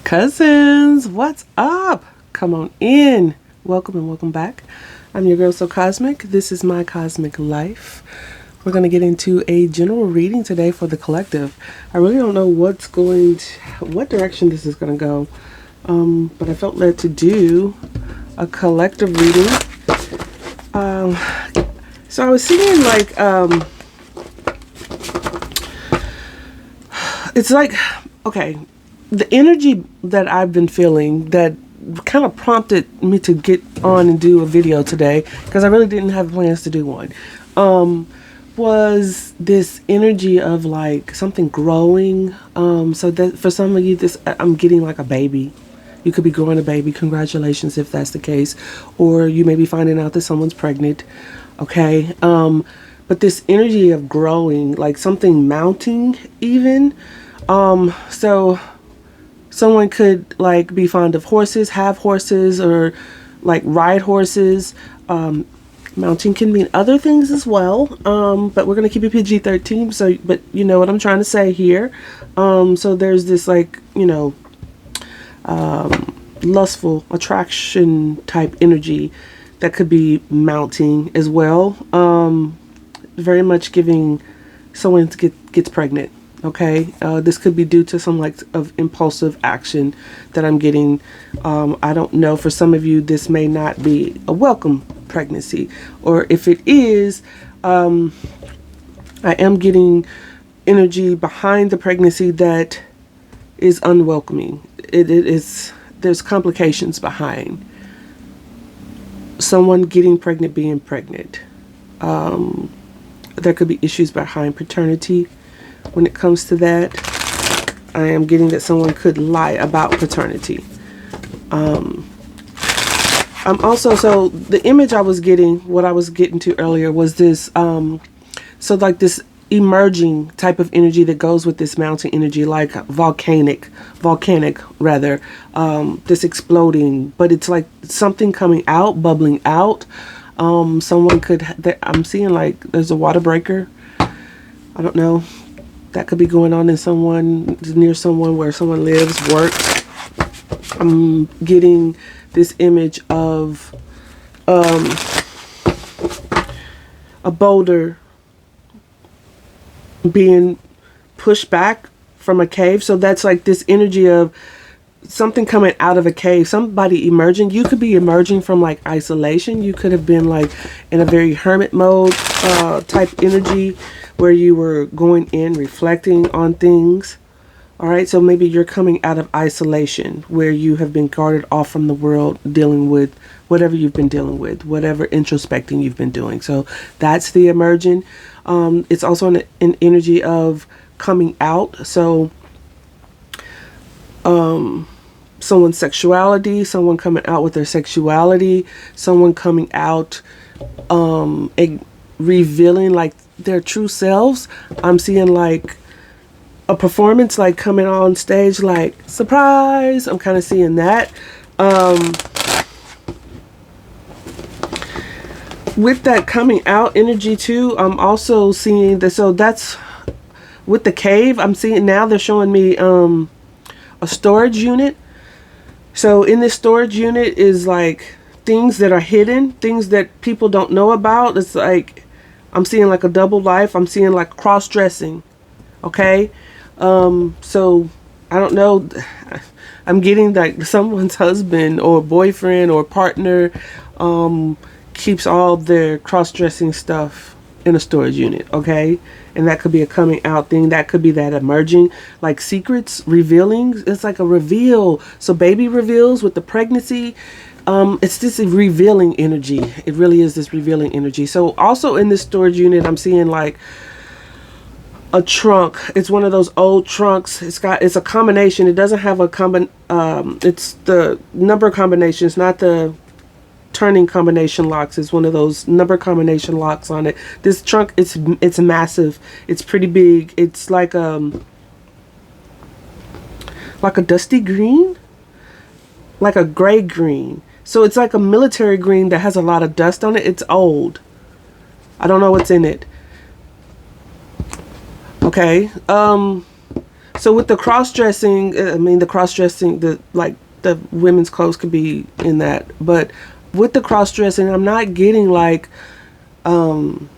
Cousins, what's up? Come on in. Welcome and welcome back. I'm your girl, So Cosmic. This is my cosmic life. We're going to get into a general reading today for the collective. I really don't know what direction this is going to go, but I felt led to do a collective reading. So I was seeing it's like, okay, the energy that I've been feeling that kind of prompted me to get on and do a video today, because I really didn't have plans to do one, was this energy of like something growing. So that for some of you, I'm getting like a baby. You could be growing a baby. Congratulations if that's the case. Or you may be finding out that someone's pregnant. Okay. But this energy of growing, like something mounting even. So someone could like be fond of horses, have horses, or like ride horses. Mounting can mean other things as well. But we're going to keep it PG-13. So, but you know what I'm trying to say here. So there's this like, lustful attraction type energy that could be mounting as well. Very much giving someone gets pregnant. Okay, this could be due to some like of impulsive action that I'm getting. I don't know, for some of you this may not be a welcome pregnancy, or if it is, I am getting energy behind the pregnancy that is unwelcoming. There's complications behind someone getting pregnant, being pregnant. There could be issues behind paternity. When it comes to that, I am getting that someone could lie about paternity. I'm also, so the image I was getting, what I was getting to earlier was this, so like this emerging type of energy that goes with this mountain energy, like volcanic rather, this exploding, but it's like something coming out, bubbling out. Someone could, I'm seeing like there's a water breaker. I don't know. That could be going on in near someone where someone lives, works. I'm getting this image of a boulder being pushed back from a cave. So that's like this energy of something coming out of a cave, somebody emerging. You could be emerging from like isolation. You could have been like in a very hermit mode type energy, where you were going in, reflecting on things. All right, so maybe you're coming out of isolation, where you have been guarded off from the world, dealing with whatever you've been dealing with, whatever introspecting you've been doing. So that's the emerging. It's also an energy of coming out. So someone's sexuality, someone coming out with their sexuality, someone coming out, revealing like their true selves. I'm seeing like a performance, like coming on stage, like surprise. I'm kind of seeing that. With that coming out energy too, I'm also seeing that. So that's with the cave. I'm seeing now they're showing me a storage unit. So in this storage unit is like things that are hidden, things that people don't know about. It's like I'm seeing like a double life. I'm seeing like cross-dressing. Okay. So I don't know. I'm getting like someone's husband or boyfriend or partner keeps all their cross-dressing stuff in a storage unit. Okay. And that could be a coming out thing. That could be that emerging, like secrets, revealing. It's like a reveal. So baby reveals with the pregnancy. It's this revealing energy. It really is this revealing energy. So also in this storage unit, I'm seeing like a trunk. It's one of those old trunks. It's a combination. It doesn't have a it's the number combinations, not the turning combination locks. Is one of those number combination locks on it. This trunk, it's massive. It's pretty big. It's like a dusty green, like a gray green. So it's like a military green that has a lot of dust on it. It's old. I don't know what's in it. Okay. So with the cross-dressing, I mean the cross-dressing, the women's clothes could be in that, but with the cross-dressing, I'm not getting like someone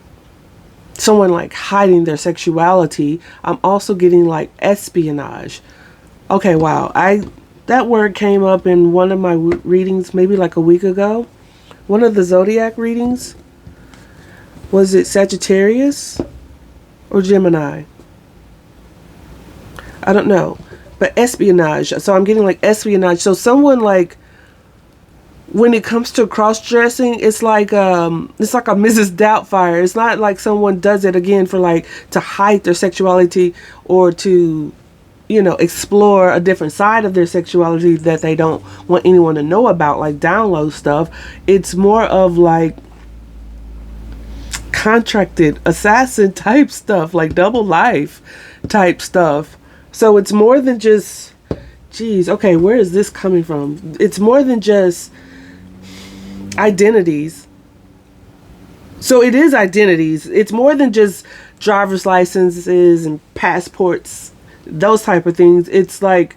like hiding their sexuality. I'm also getting like espionage. Okay, wow. That word came up in one of my readings maybe like a week ago. One of the zodiac readings. Was it Sagittarius or Gemini? I don't know. But espionage. So I'm getting like espionage. So someone like, when it comes to cross-dressing, it's like a Mrs. Doubtfire. It's not like someone does it again for like to hide their sexuality or to, you know, explore a different side of their sexuality that they don't want anyone to know about, like download stuff. It's more of like contracted assassin type stuff, like double life type stuff. So it's more than just, geez, okay, where is this coming from? It's more than just identities. So it is identities. It's more than just driver's licenses and passports, those type of things. It's like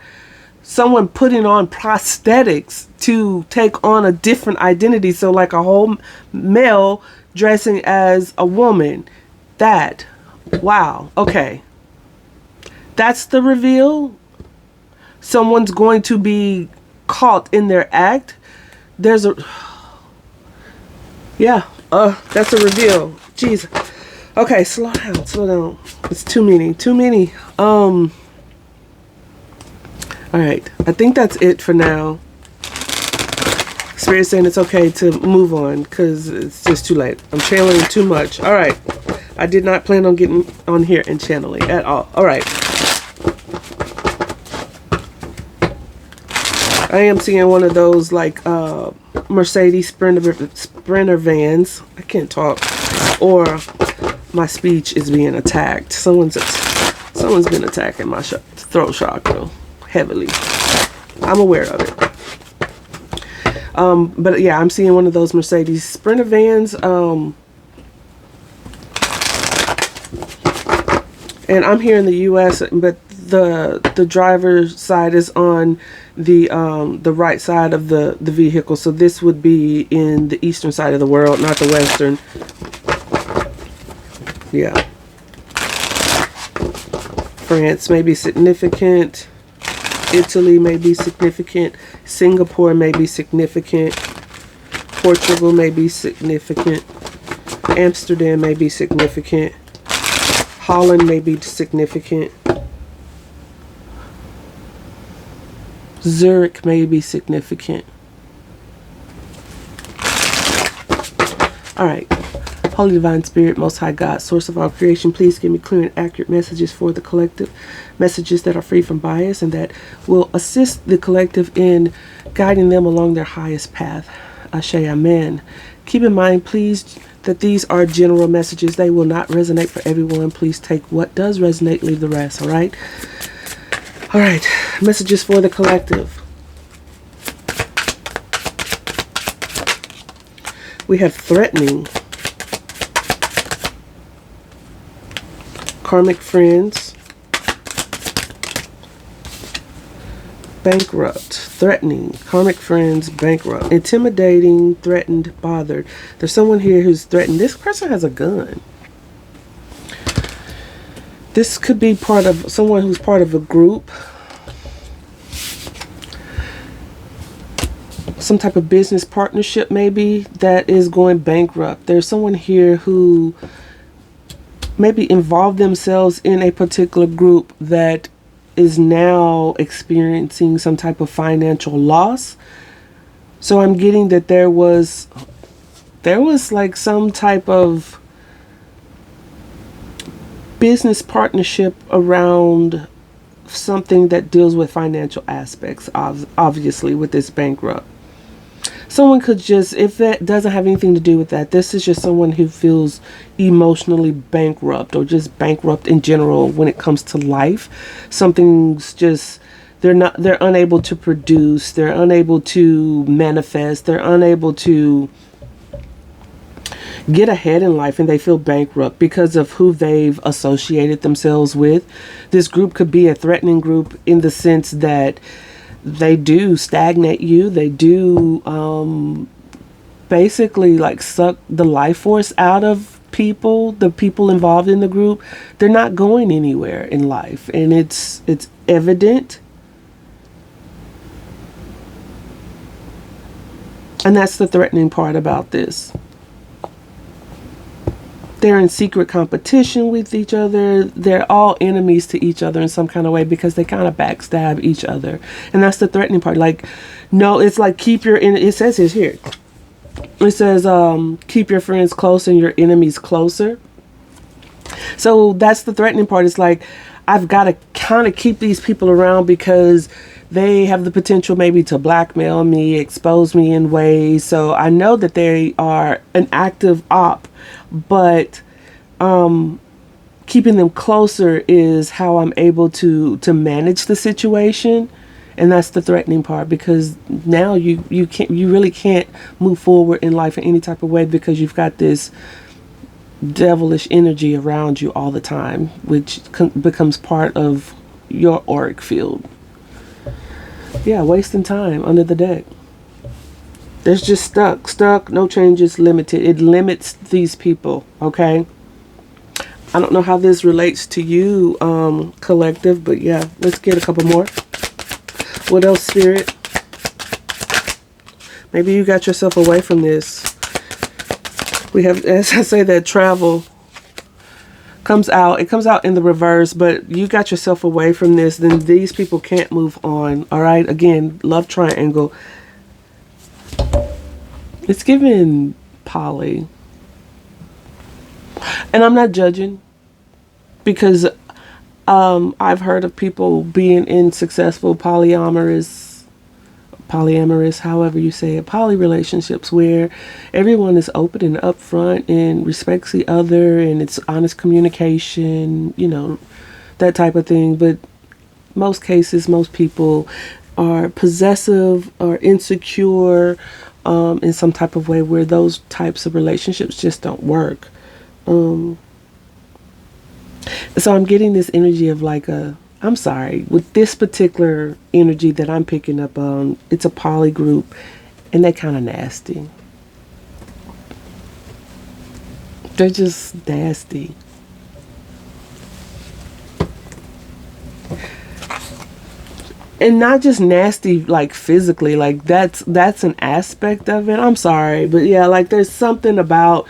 someone putting on prosthetics to take on a different identity. So like a whole male dressing as a woman. That, wow, okay. That's the reveal. Someone's going to be caught in their act. There's a, yeah, that's a reveal. Jeez. Okay, slow down. It's too many. All right, I think that's it for now. Spirit saying it's okay to move on because it's just too late. I'm channeling too much. All right, I did not plan on getting on here and channeling at all. All right. I am seeing one of those like Mercedes Sprinter vans. I can't talk. Or my speech is being attacked. Someone's been attacking my throat chakra heavily. I'm aware of it. But yeah, I'm seeing one of those Mercedes Sprinter vans. And I'm here in the U.S., but the driver's side is on the right side of the vehicle. So this would be in the eastern side of the world, not the western. Yeah. France may be significant. Italy may be significant. Singapore may be significant. Portugal may be significant. Amsterdam may be significant. Holland may be significant. Zurich may be significant. Alright. Holy Divine Spirit, Most High God, Source of all creation, please give me clear and accurate messages for the collective. Messages that are free from bias and that will assist the collective in guiding them along their highest path. Ashe, Amen. Keep in mind, please, that these are general messages. They will not resonate for everyone. Please take what does resonate, leave the rest, alright? Alright, messages for the collective. We have threatening, karmic friends, bankrupt, threatening, karmic friends, bankrupt, intimidating, threatened, bothered. There's someone here who's threatened. This person has a gun. This could be part of someone who's part of a group. Some type of business partnership maybe that is going bankrupt. There's someone here who maybe involved themselves in a particular group that is now experiencing some type of financial loss. So I'm getting that there was like some type of business partnership around something that deals with financial aspects, obviously with this bankrupt. Someone could just, if that doesn't have anything to do with that, this is just someone who feels emotionally bankrupt or just bankrupt in general when it comes to life. Something's just, they're unable to produce, they're unable to manifest, they're unable to, get ahead in life and they feel bankrupt because of who they've associated themselves with. This group could be a threatening group in the sense that they do stagnate you. They do basically like suck the life force out of people, the people involved in the group. They're not going anywhere in life, and it's evident. And that's the threatening part about this. They're in secret competition with each other. They're all enemies to each other in some kind of way because they kind of backstab each other. And that's the threatening part. Like, no, it's like it says it here. It says, keep your friends close and your enemies closer. So that's the threatening part. It's like, I've got to kind of keep these people around because they have the potential maybe to blackmail me, expose me in ways. So I know that they are an active op, but keeping them closer is how I'm able to manage the situation. And that's the threatening part, because now you really can't move forward in life in any type of way because you've got this devilish energy around you all the time, which becomes part of your auric field. Yeah, wasting time under the deck. There's just stuck, no changes, limited. It limits these people, okay? I don't know how this relates to you, collective, but yeah, let's get a couple more. What else, Spirit? Maybe you got yourself away from this. We have, as I say, that travel comes out. It comes out in the reverse, but you got yourself away from this, then these people can't move on. All right, again, love triangle. It's giving poly. And I'm not judging, because I've heard of people being in successful polyamorous, however you say it, poly relationships where everyone is open and upfront and respects the other, and it's honest communication, you know, that type of thing. But most cases, most people are possessive or insecure in some type of way where those types of relationships just don't work. So I'm getting this energy of like I'm sorry, with this particular energy that I'm picking up on, it's a poly group, and they're kind of nasty. They're just nasty. And not just nasty like physically, like that's an aspect of it. I'm sorry, but yeah, like there's something about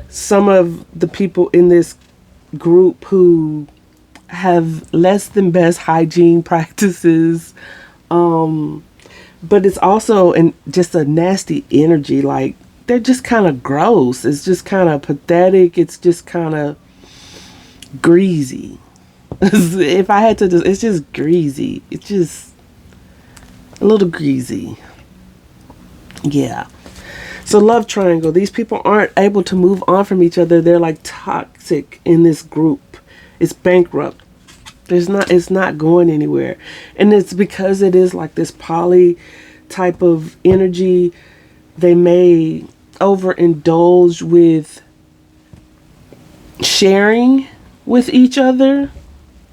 some of the people in this group who have less than best hygiene practices, but it's also just a nasty energy. Like they're just kind of gross. It's just kind of pathetic. It's just kind of greasy. If I had to it's just greasy. It's just a little greasy. Yeah. So love triangle. These people aren't able to move on from each other. They're like toxic in this group. It's bankrupt. It's not going anywhere. And it's because it is like this poly type of energy. They may overindulge with sharing with each other,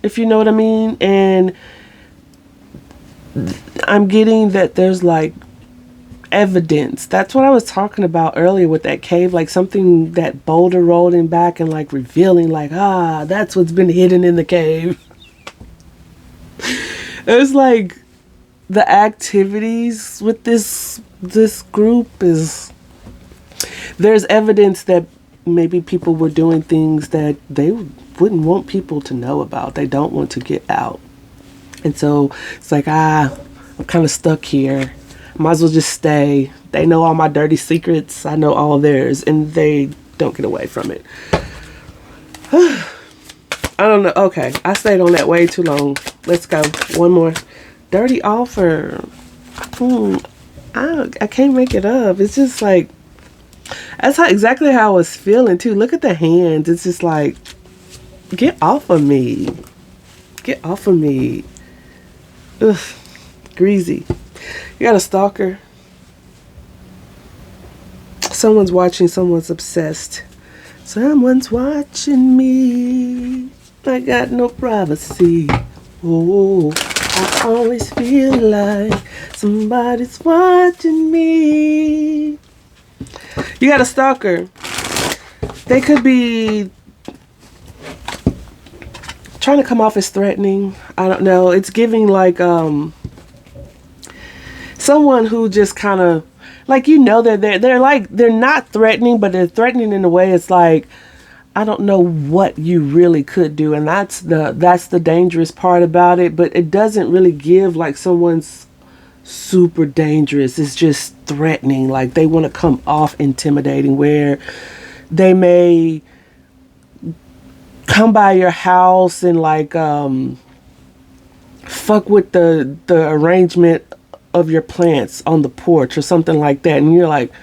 if you know what I mean. And I'm getting that there's like evidence. That's what I was talking about earlier with that cave, like something, that boulder rolling back and like revealing like, that's what's been hidden in the cave. It's like the activities with this group is, there's evidence that maybe people were doing things that they wouldn't want people to know about. They don't want to get out. And so it's like, I'm kind of stuck here. Might as well just stay. They know all my dirty secrets. I know all of theirs, and they don't get away from it. I don't know. Okay, I stayed on that way too long. Let's go. One more. Dirty offer. I can't make it up. It's just like, that's exactly how I was feeling too. Look at the hands. It's just like, get off of me. Get off of me. Ugh. Greasy. You got a stalker. Someone's watching, someone's obsessed. Someone's watching me. I got no privacy. Oh, I always feel like somebody's watching me. You got a stalker. They could be trying to come off as threatening. I don't know. It's giving like someone who just kind of like, you know, they're like, they're not threatening, but they're threatening in a way it's like, I don't know what you really could do, and that's the dangerous part about it. But it doesn't really give like someone's super dangerous. It's just threatening, like they want to come off intimidating, where they may come by your house and like fuck with the arrangement of your plants on the porch or something like that. And you're like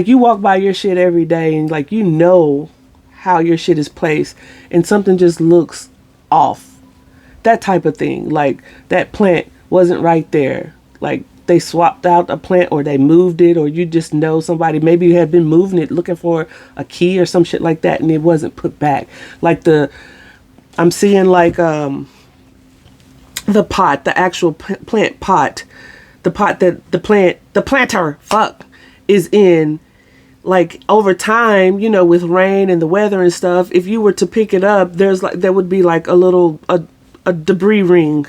you walk by your shit every day and like, you know how your shit is placed, and something just looks off. That type of thing. Like that plant wasn't right there. Like they swapped out a plant, or they moved it, or you just know somebody maybe had been moving it looking for a key or some shit like that, and it wasn't put back. Like I'm seeing like the pot, the actual plant pot, the pot that the planter is in. Like over time, you know, with rain and the weather and stuff, if you were to pick it up, there would be like a debris ring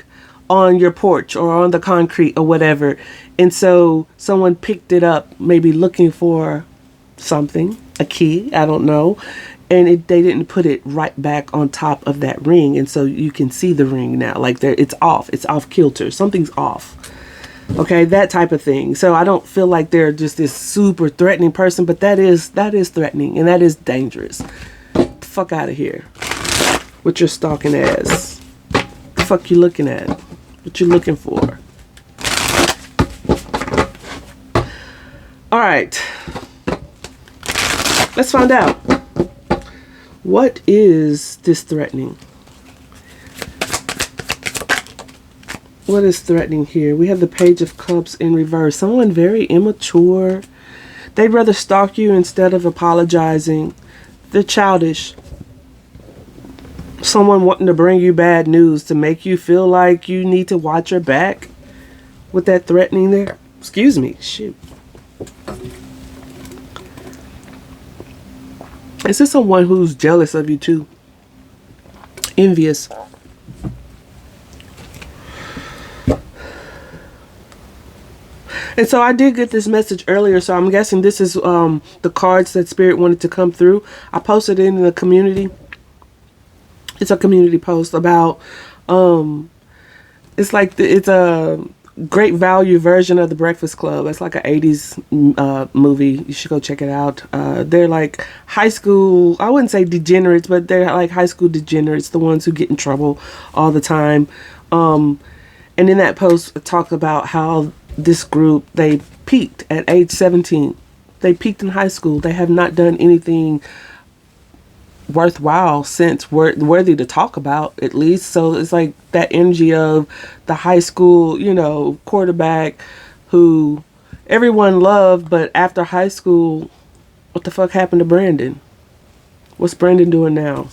on your porch or on the concrete or whatever. And so someone picked it up, maybe looking for something, a key, I don't know, and they didn't put it right back on top of that ring. And so you can see the ring now, like it's off kilter, something's off. Okay, that type of thing. So I don't feel like they're just this super threatening person, but that is threatening, and that is dangerous. Fuck out of here with your stalking ass. The fuck you looking at? What you looking for? All right, let's find out. What is this threatening? What is threatening here? We have the Page of Cups in reverse. Someone very immature. They'd rather stalk you instead of apologizing. They're childish. Someone wanting to bring you bad news to make you feel like you need to watch your back. With that threatening there. Excuse me. Shoot. Is this someone who's jealous of you too? Envious. And so I did get this message earlier, so I'm guessing this is the cards that Spirit wanted to come through. I posted it in the community. It's a community post about, it's like, it's a great value version of The Breakfast Club. It's like an 80s movie. You should go check it out. They're like high school, I wouldn't say degenerates, but they're like high school degenerates, the ones who get in trouble all the time. And in that post, it talked about how this group, they peaked at age 17. They peaked in high school. They have not done anything worthwhile since, worthy to talk about, at least. So it's like that energy of the high school, you know, quarterback who everyone loved, but after high school, what the fuck happened to Brandon? What's Brandon doing now?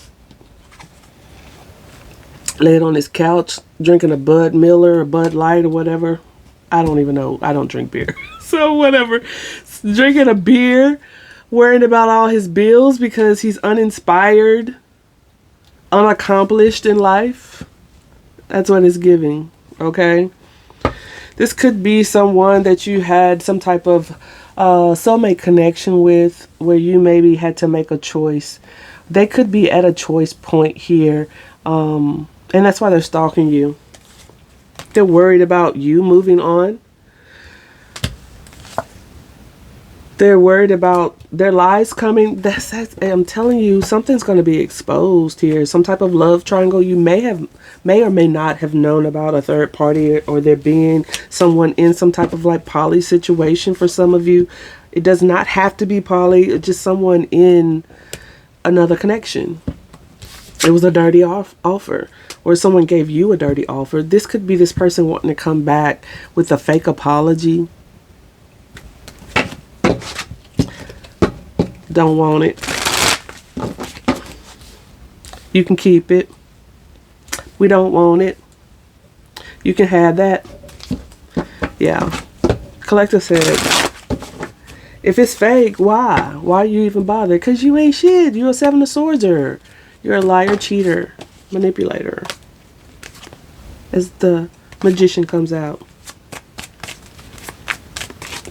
Laid on his couch, drinking a Bud Miller or Bud Light or whatever. I don't even know. I don't drink beer. So whatever. Drinking a beer, worrying about all his bills because he's uninspired, unaccomplished in life. That's what it's giving. Okay? This could be someone that you had some type of soulmate connection with, where you maybe had to make a choice. They could be at a choice point here. And that's why they're stalking you. They're worried about you moving on. They're worried about their lies coming. I'm telling you, something's going to be exposed here. Some type of love triangle. You may or may not have known about a third party, or there being someone in some type of like poly situation for some of you. It does not have to be poly. It's just someone in another connection. It was a dirty offer, or someone gave you a dirty offer. This could be this person wanting to come back with a fake apology. Don't want it. You can keep it. We don't want it. You can have that. Yeah. Collector said, if it's fake, why? Why you even bother? Because you ain't shit. You're a Seven of Swords-er. You're a liar, cheater, manipulator. As the Magician comes out.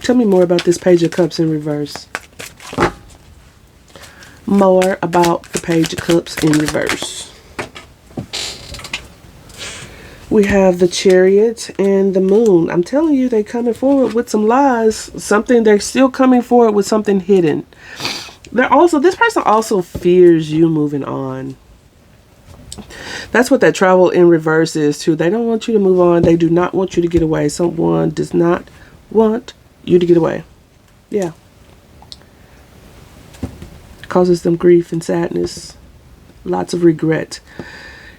Tell me more about this Page of Cups in reverse. More about the Page of Cups in reverse. We have the Chariot and the Moon. I'm telling you, they're coming forward with some lies. Something, they're still coming forward with something hidden. This person also fears you moving on. That's what that travel in reverse is too. They don't want you to move on. They do not want you to get away. Someone does not want you to get away. Yeah. Causes them grief and sadness. Lots of regret.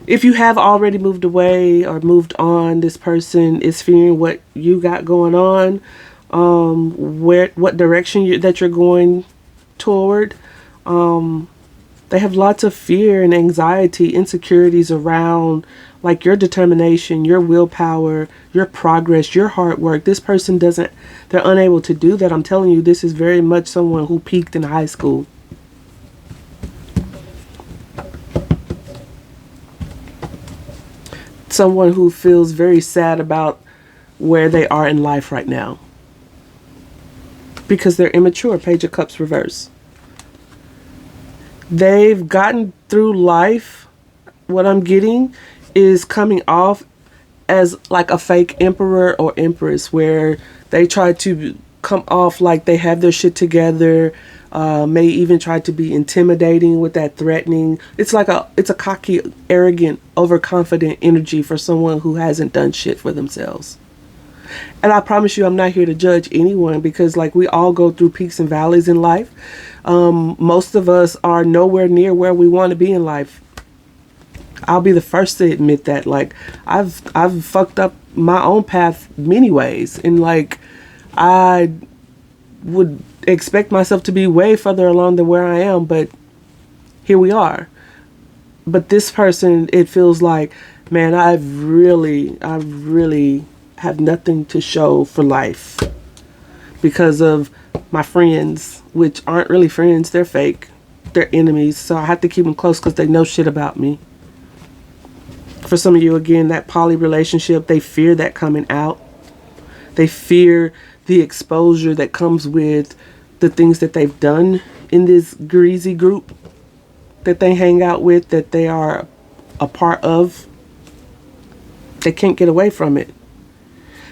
If you have already moved away or moved on, this person is fearing what you got going on, what direction that you're going toward. They have lots of fear and anxiety, insecurities around like your determination, your willpower, your progress, your hard work. This person they're unable to do that. I'm telling you, this is very much someone who peaked in high school. Someone who feels very sad about where they are in life right now. Because they're immature. Page of Cups reverse. They've gotten through life. What I'm getting is coming off as like a fake emperor or empress, where they try to come off like they have their shit together, may even try to be intimidating with that threatening. It's a cocky, arrogant, overconfident energy for someone who hasn't done shit for themselves. And I promise you, I'm not here to judge anyone, because like we all go through peaks and valleys in life. Most of us are nowhere near where we want to be in life. I'll be the first to admit that. Like I've fucked up my own path many ways, and like I would expect myself to be way further along than where I am, but here we are. But this person, it feels like, man, I really have nothing to show for life because of my friends, which aren't really friends. They're fake. They're enemies. So I have to keep them close because they know shit about me. For some of you, again, that poly relationship, they fear that coming out. They fear the exposure that comes with the things that they've done in this greasy group that they hang out with, that they are a part of. They can't get away from it.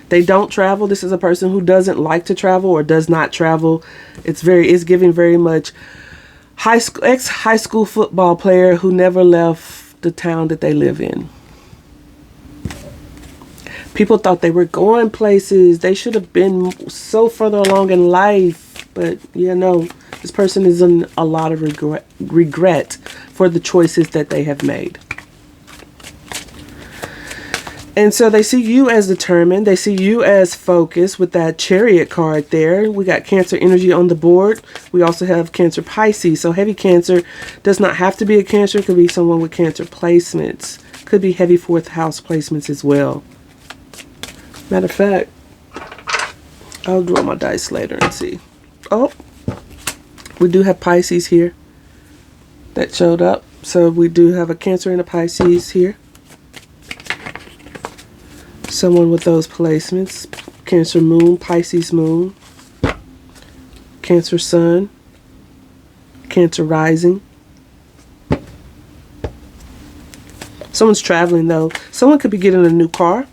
They don't travel. This is a person who doesn't like to travel or does not travel. It's giving very much ex-high school football player who never left the town that they live in. People thought they were going places. They should have been so further along in life. But, this person is in a lot of regret for the choices that they have made. And so they see you as determined. They see you as focused with that Chariot card there. We got Cancer energy on the board. We also have Cancer Pisces. So heavy Cancer does not have to be a Cancer. It could be someone with Cancer placements. Could be heavy 4th house placements as well. Matter of fact, I'll draw my dice later and see. Oh, we do have Pisces here that showed up. So we do have a Cancer and a Pisces here. Someone with those placements. Cancer Moon, Pisces Moon, Cancer Sun, Cancer Rising. Someone's traveling though. Someone could be getting a new car.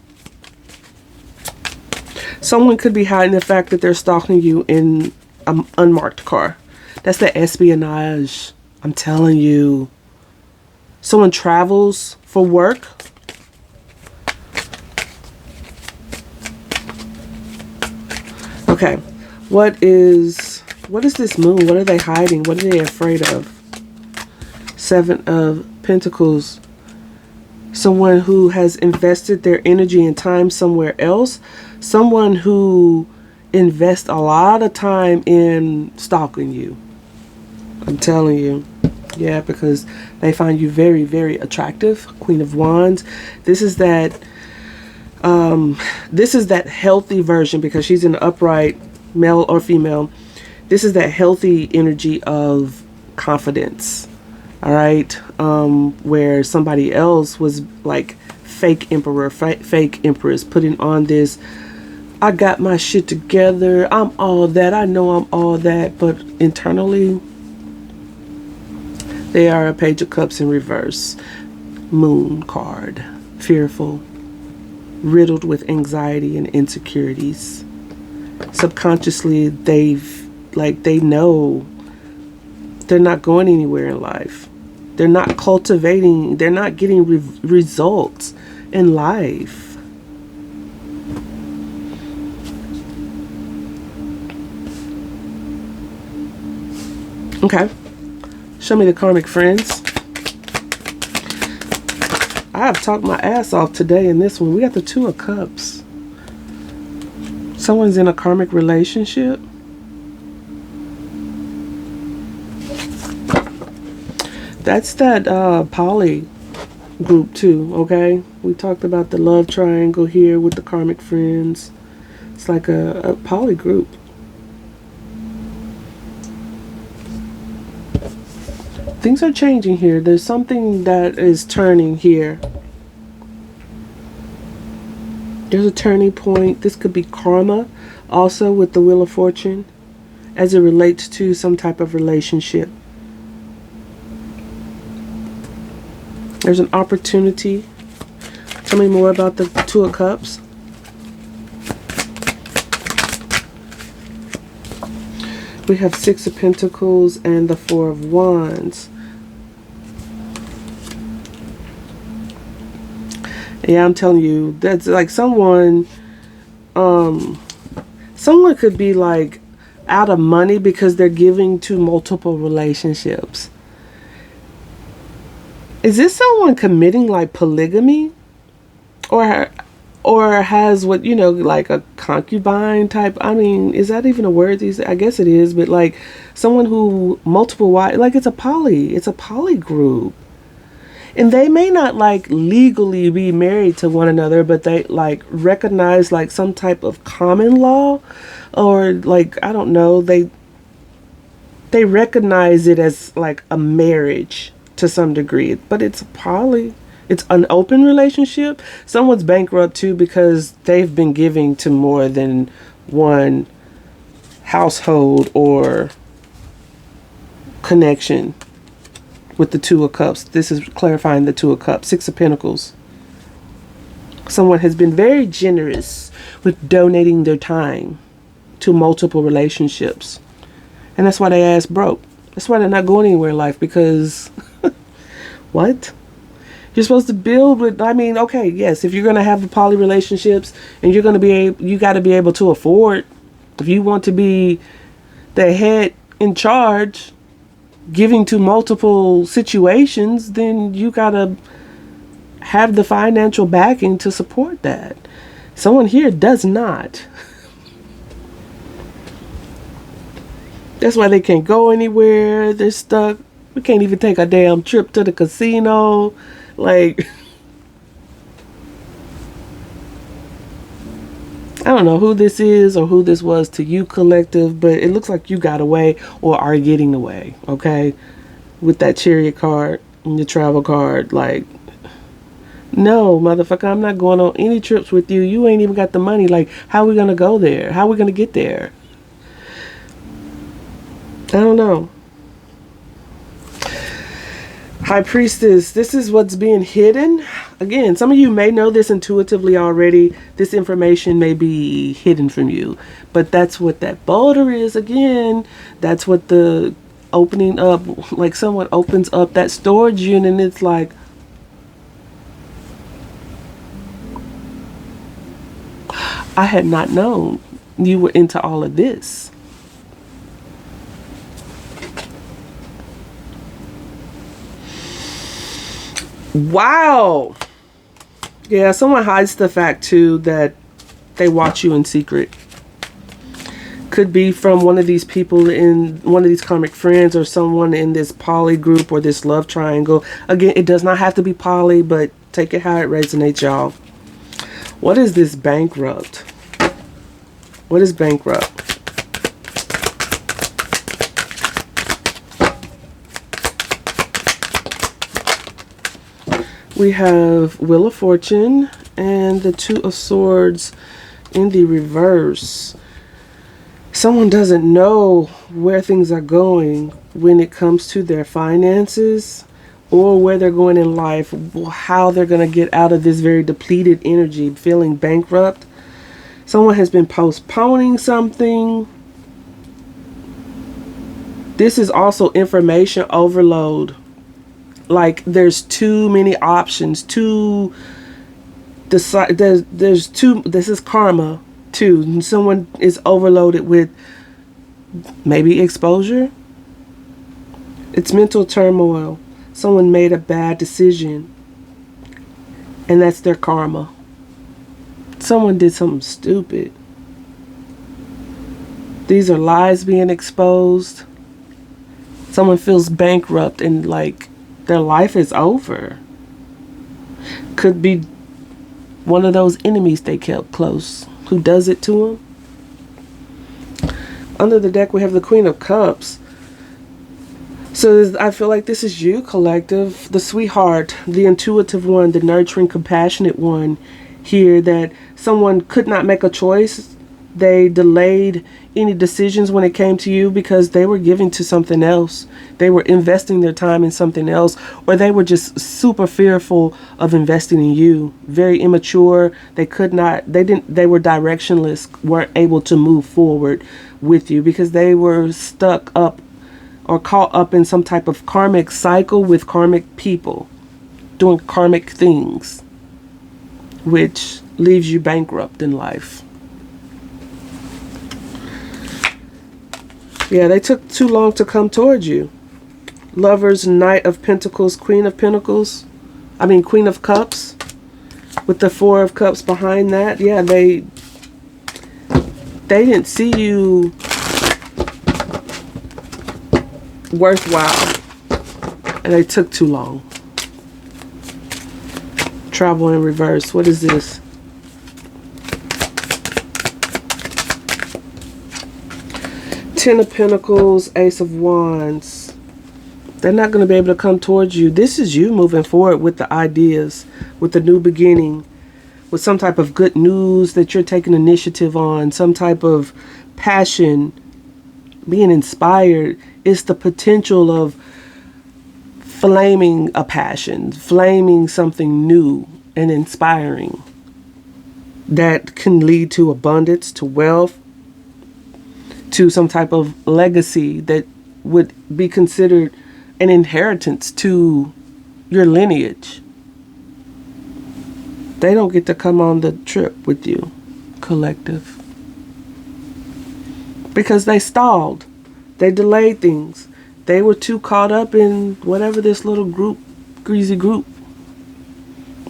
Someone could be hiding the fact that they're stalking you in an unmarked car. That's the espionage. I'm telling you. Someone travels for work. Okay. What is this moon? What are they hiding? What are they afraid of? 7 of Pentacles. Someone who has invested their energy and time somewhere else. Someone who invests a lot of time in stalking you. I'm telling you. Yeah, because they find you very, very attractive. Queen of Wands. This is that healthy version, because she's in the upright, male or female. This is that healthy energy of confidence. All right. Where somebody else was like fake emperor, fake empress, putting on this, I got my shit together, I'm all that, I know I'm all that, but internally they are a Page of Cups in reverse. Moon card. Fearful. Riddled with anxiety and insecurities. Subconsciously, they know they're not going anywhere in life. They're not cultivating, they're not getting results in life. Okay. Show me the karmic friends. I have talked my ass off today in this one. We got the Two of Cups. Someone's in a karmic relationship. That's that poly group too, okay? We talked about the love triangle here with the karmic friends. It's like a poly group. Things are changing here. There's something that is turning here. There's a turning point. This could be karma also with the Wheel of Fortune as it relates to some type of relationship. There's an opportunity. Tell me more about the Two of Cups. We have Six of Pentacles and the Four of Wands. Yeah, I'm telling you, that's like someone could be like out of money because they're giving to multiple relationships. Is this someone committing like polygamy? Or has what, you know, like a concubine type? I mean, is that even a word? I guess it is, but like someone who multiple wives, like it's a poly group. And they may not like legally be married to one another, but they like recognize like some type of common law, or like, I don't know, they recognize it as like a marriage to some degree, but it's a poly. It's an open relationship. Someone's bankrupt too because they've been giving to more than one household or connection with the Two of Cups. This is clarifying the Two of Cups. Six of Pentacles. Someone has been very generous with donating their time to multiple relationships. And that's why they ass broke. That's why they're not going anywhere in life, because what? You're supposed to build with, I mean, okay, yes, if you're going to have the poly relationships and you're going to be, you got to be able to afford, if you want to be the head in charge, giving to multiple situations, then you got to have the financial backing to support that. Someone here does not. That's why they can't go anywhere. They're stuck. We can't even take a damn trip to the casino. Like, I don't know who this is or who this was to you, collective, but it looks like you got away or are getting away, okay? With that Chariot card and your travel card. Like, no, motherfucker, I'm not going on any trips with you. You ain't even got the money. Like, how are we going to go there? How are we going to get there? I don't know. High Priestess, this is what's being hidden. Again, some of you may know this intuitively already. This information may be hidden from you. But that's what that boulder is. Again, that's what the opening up, like someone opens up that storage unit and it's like, I had not known you were into all of this. Wow. Yeah, someone hides the fact too that they watch you in secret. Could be from one of these people in one of these karmic friends, or someone in this poly group or this love triangle. Again, it does not have to be poly, but take it how it resonates, y'all. What is this bankrupt? What is bankrupt? We have Wheel of Fortune and the Two of Swords in the reverse. Someone doesn't know where things are going when it comes to their finances, or where they're going in life, how they're going to get out of this very depleted energy, feeling bankrupt. Someone has been postponing something. This is also information overload. Like there's too many options to decide. There's too, this is karma too. Someone is overloaded with maybe exposure. It's mental turmoil. Someone made a bad decision, and that's their karma. Someone did something stupid. These are lies being exposed. Someone feels bankrupt and like their life is over. Could be one of those enemies they kept close who does it to them. Under the deck we have the Queen of Cups. So I feel like this is you, collective, the sweetheart, the intuitive one, the nurturing, compassionate one here, that someone could not make a choice. They delayed any decisions when it came to you because they were giving to something else. They were investing their time in something else, or they were just super fearful of investing in you. Very immature. They were directionless, weren't able to move forward with you because they were stuck up or caught up in some type of karmic cycle with karmic people doing karmic things, which leaves you bankrupt in life. Yeah, they took too long to come towards you. Lovers, Knight of Pentacles, Queen of Pentacles. I mean, Queen of Cups. With the Four of Cups behind that. Yeah, they didn't see you worthwhile. And they took too long. Travel in reverse. What is this? Ten of Pentacles, Ace of Wands. They're not going to be able to come towards you. This is you moving forward with the ideas, with the new beginning, with some type of good news that you're taking initiative on, some type of passion, being inspired. It's the potential of flaming a passion, flaming something new and inspiring that can lead to abundance, to wealth, to some type of legacy that would be considered an inheritance to your lineage. They don't get to come on the trip with you, collective, because they stalled. They delayed things. They were too caught up in whatever this little group, greasy group,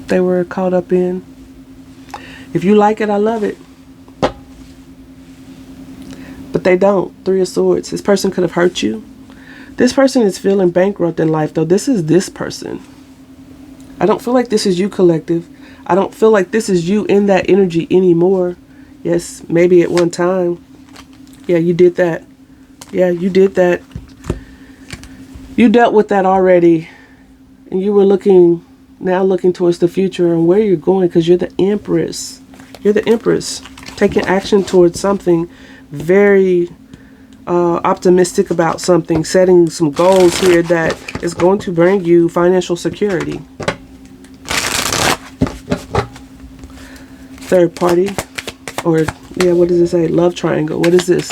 they were caught up in. If you like it, I love it. But they don't. Three of Swords. This person could have hurt you. This person is feeling bankrupt in life, though. This is this person. I don't feel like this is you, collective. I don't feel like this is you in that energy anymore. Yes, maybe at one time. Yeah, you did that. Yeah, you did that. You dealt with that already. And you were now looking towards the future and where you're going, because you're the Empress. You're the Empress. Taking action towards something, very optimistic about something, setting some goals here that is going to bring you financial security. Third party, or yeah, what does it say? Love triangle. What is this?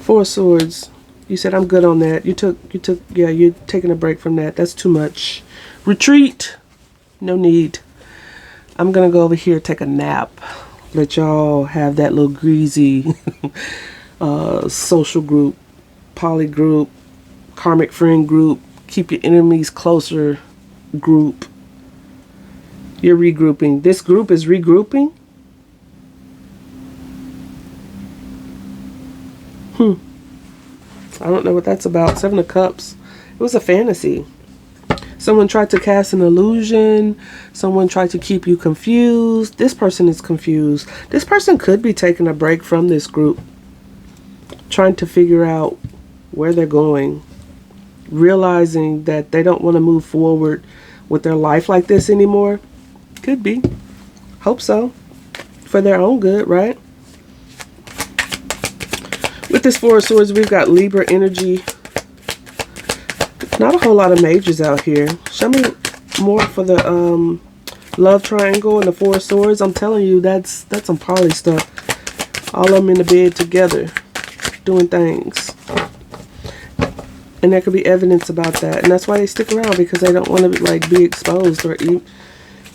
Four of Swords. You said I'm good on that. You took, yeah, you're taking a break from that. That's too much. Retreat. No need. I'm going to go over here, take a nap. Let y'all have that little greasy social group, poly group, karmic friend group, keep your enemies closer group. You're regrouping. This group is regrouping. I don't know what that's about. 7 of Cups. It was a fantasy. Someone tried to cast an illusion. Someone tried to keep you confused. This person is confused. This person could be taking a break from this group, trying to figure out where they're going, realizing that they don't want to move forward with their life like this anymore. Could be. Hope so. For their own good, right? With this Four of Swords, we've got Libra energy. Not a whole lot of majors out here. Show me more for the love triangle and the Four of Swords. I'm telling you, that's some poly stuff. All of them in the bed together, doing things. And there could be evidence about that. And that's why they stick around, because they don't want to like be exposed or,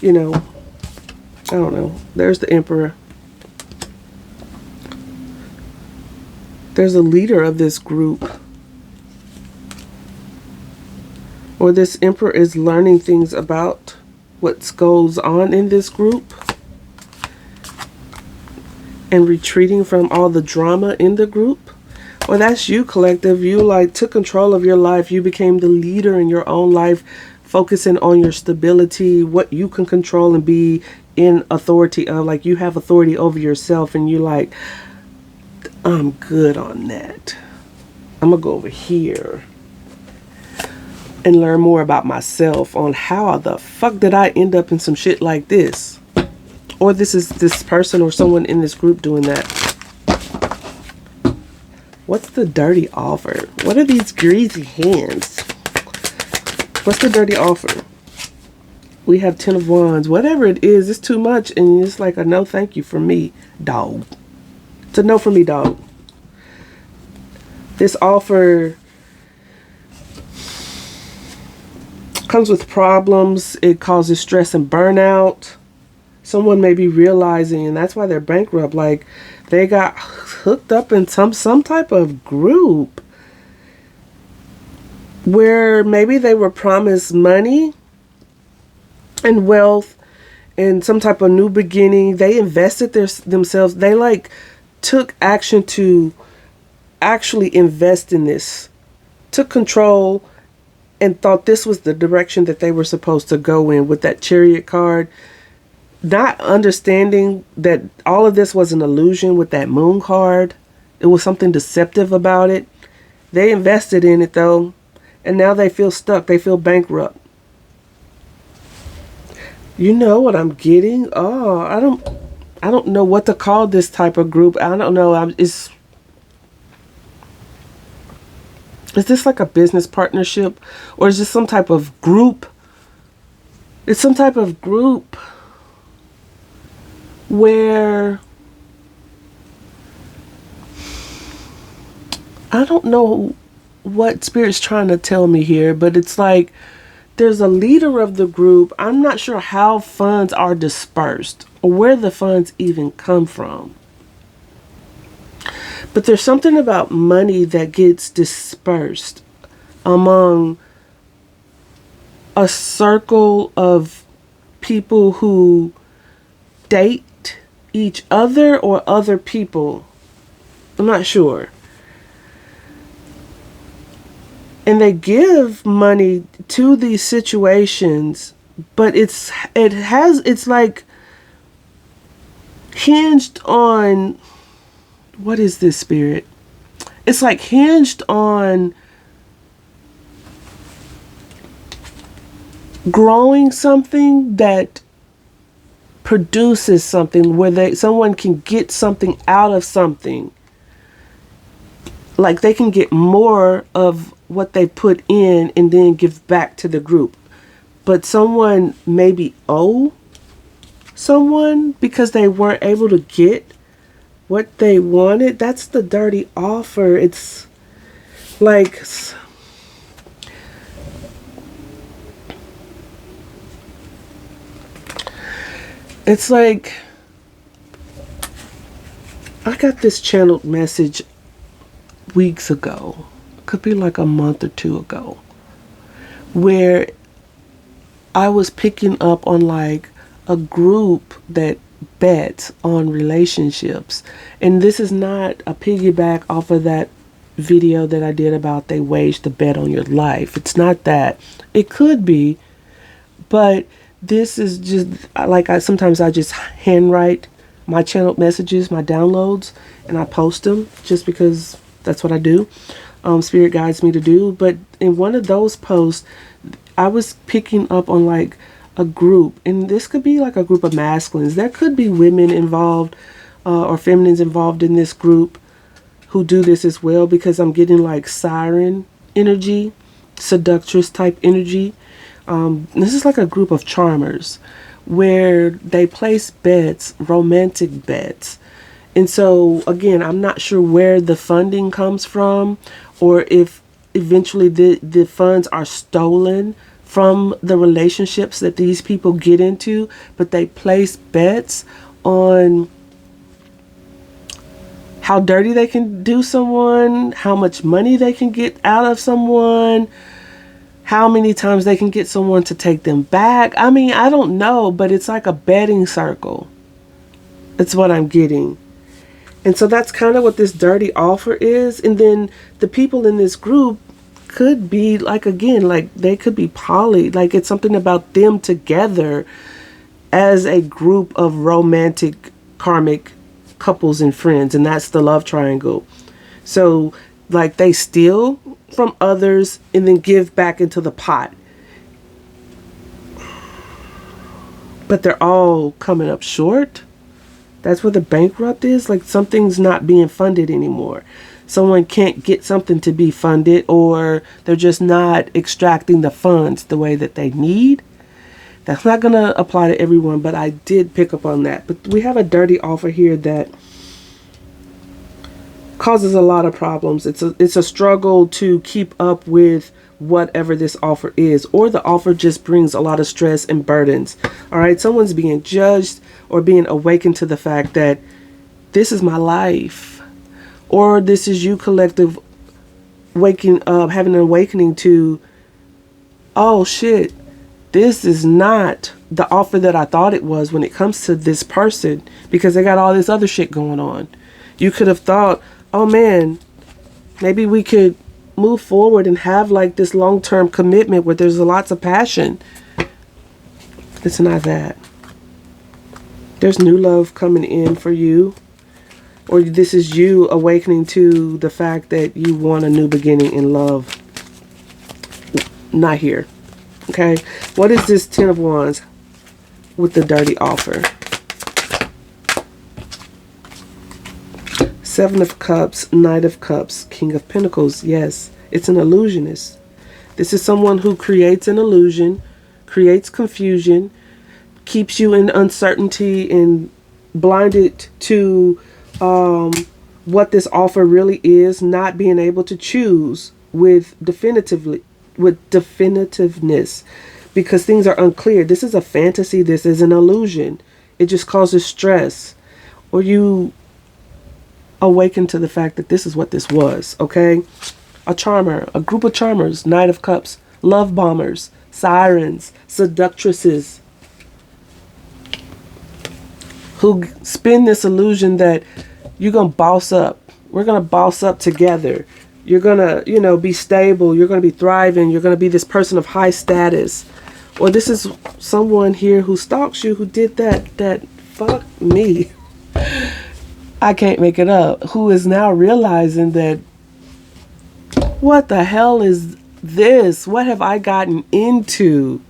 you know, I don't know. There's the Emperor. There's a leader of this group. Or this Emperor is learning things about what goes on in this group and retreating from all the drama in the group. Or that's you, collective. You like took control of your life. You became the leader in your own life, focusing on your stability, what you can control and be in authority of. Like you have authority over yourself, and you like, I'm good on that. I'm gonna go over here and learn more about myself on how the fuck did I end up in some shit like this. Or this is this person or someone in this group doing that. What's the dirty offer? What are these greasy hands? What's the dirty offer? We have 10 of Wands. Whatever it is, it's too much. And it's like a no thank you for me, dog. It's a no for me, dog. This offer comes with problems. It causes stress and burnout. Someone may be realizing, and that's why they're bankrupt, like they got hooked up in some type of group where maybe they were promised money and wealth and some type of new beginning. They invested themselves. They like took action to actually invest in this, took control, and thought this was the direction that they were supposed to go in with that Chariot card. Not understanding that all of this was an illusion with that Moon card. It was something deceptive about it. They invested in it though, and now they feel stuck. They feel bankrupt. You know what I'm getting? Oh, I don't know what to call this type of group. I don't know. Is this like a business partnership, or is this some type of group? It's some type of group where I don't know what Spirit's trying to tell me here, but it's like there's a leader of the group. I'm not sure how funds are dispersed or where the funds even come from. But there's something about money that gets dispersed among a circle of people who date each other or other people. I'm not sure. And they give money to these situations, but it's like hinged on, what is this, Spirit? It's like hinged on growing something that produces something where someone can get something out of something. Like they can get more of what they put in and then give back to the group. But someone maybe owe someone because they weren't able to get what they wanted. That's the dirty offer. It's like I got this channeled message weeks ago, could be like a month or two ago, where I was picking up on like a group that bets on relationships. And this is not a piggyback off of that video that I did about they waged a bet on your life. It's not that. It could be, but this is just like sometimes I just handwrite my channeled messages, my downloads, and I post them just because that's what I do. Spirit guides me to do. But in one of those posts, I was picking up on like a group, and this could be like a group of masculines. There could be women involved or feminines involved in this group who do this as well, because I'm getting like siren energy, seductress type energy. This is like a group of charmers where they place bets, romantic bets. And so again, I'm not sure where the funding comes from, or if eventually the funds are stolen from the relationships that these people get into, but they place bets on how dirty they can do someone, how much money they can get out of someone, how many times they can get someone to take them back. I mean, I don't know, but it's like a betting circle. That's what I'm getting. And so that's kind of what this dirty offer is. And then the people in this group could be like, again, like they could be poly. Like it's something about them together as a group of romantic karmic couples and friends. And that's the love triangle. So like they steal from others and then give back into the pot. But they're all coming up short. That's what the bankrupt is. Like something's not being funded anymore. Someone can't get something to be funded, or they're just not extracting the funds the way that they need. That's not going to apply to everyone, but I did pick up on that. But we have a dirty offer here that causes a lot of problems. It's a struggle to keep up with whatever this offer is, or the offer just brings a lot of stress and burdens. All right, someone's being judged or being awakened to the fact that this is my life, or this is you collective waking up, having an awakening to, oh shit, this is not the offer that I thought it was when it comes to this person, because they got all this other shit going on. You could have thought, oh man, maybe we could move forward and have like this long-term commitment where there's lots of passion. It's not that. There's new love coming in for you, or this is you awakening to the fact that you want a new beginning in love. Not here. Okay, what is this 10 of Wands with the dirty offer? 7 of Cups, Knight of Cups, King of Pentacles. Yes, it's an illusionist. This is someone who creates an illusion, creates confusion, keeps you in uncertainty and blinded to what this offer really is, not being able to choose with definitiveness, because things are unclear. This is a fantasy. This is an illusion. It just causes stress, or you awaken to the fact that this is what this was. Okay, a charmer, a group of charmers, Knight of Cups, love bombers, sirens, seductresses, who spin this illusion that you're gonna boss up. We're gonna boss up together. You're gonna, you know, be stable. You're gonna be thriving. You're gonna be this person of high status. Or this is someone here who stalks you, who did that fuck me. I can't make it up. Who is now realizing that, what the hell is this? What have I gotten into?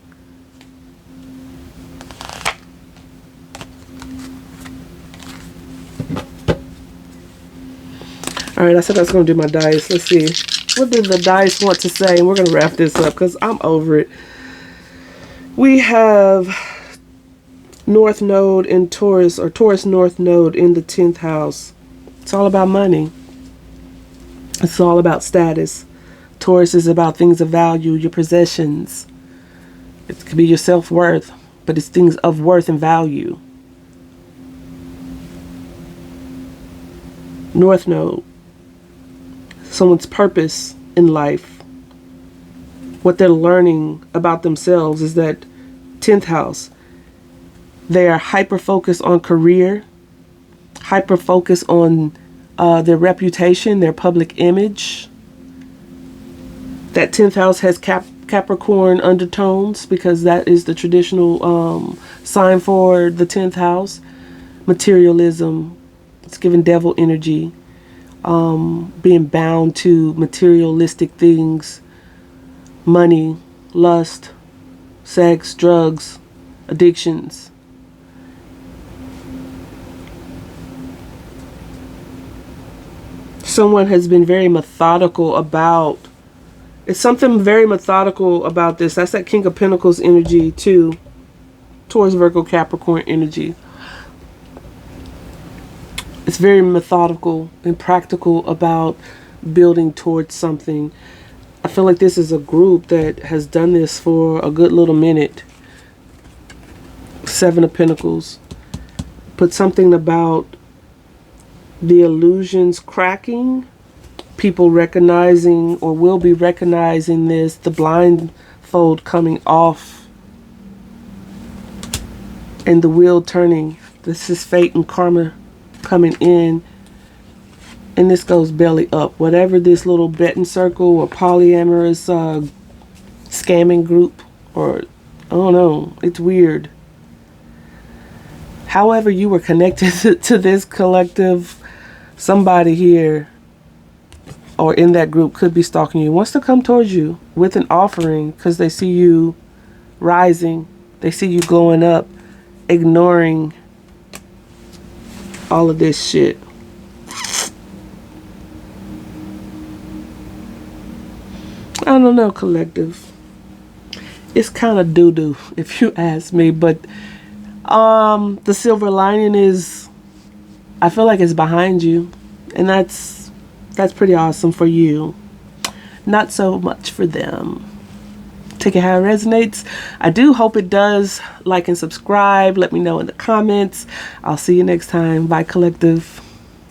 All right, I said I was going to do my dice. Let's see. What did the dice want to say? And we're going to wrap this up because I'm over it. We have North Node in Taurus, or Taurus North Node in the 10th house. It's all about money. It's all about status. Taurus is about things of value, your possessions. It could be your self-worth, but it's things of worth and value. North Node, someone's purpose in life. What they're learning about themselves is that 10th house. They are hyper focused on career, hyper focused on their reputation, their public image. That 10th house has Capricorn undertones because that is the traditional sign for the 10th house. Materialism. It's giving devil energy. Being bound to materialistic things. Money, lust, sex, drugs, addictions. Someone has been very methodical about, it's something very methodical about this. That's that King of Pentacles energy too, towards Virgo Capricorn energy. It's very methodical and practical about building towards something. I feel like this is a group that has done this for a good little minute. 7 of Pentacles. Put something about the illusions cracking, people recognizing or will be recognizing this, the blindfold coming off, and the wheel turning. This is fate and karma coming in, and this goes belly up. Whatever this little betting circle or polyamorous scamming group, or I don't know, it's weird. However you were connected to this collective, somebody here or in that group could be stalking you, wants to come towards you with an offering because they see you rising, they see you glowing up, ignoring all of this shit. I don't know, collective. It's kind of doo-doo if you ask me, but the silver lining is I feel like it's behind you, and that's pretty awesome for you. Not so much for them. Take it how it resonates. I do hope it does. Like and subscribe. Let me know in the comments. I'll see you next time. Bye, collective.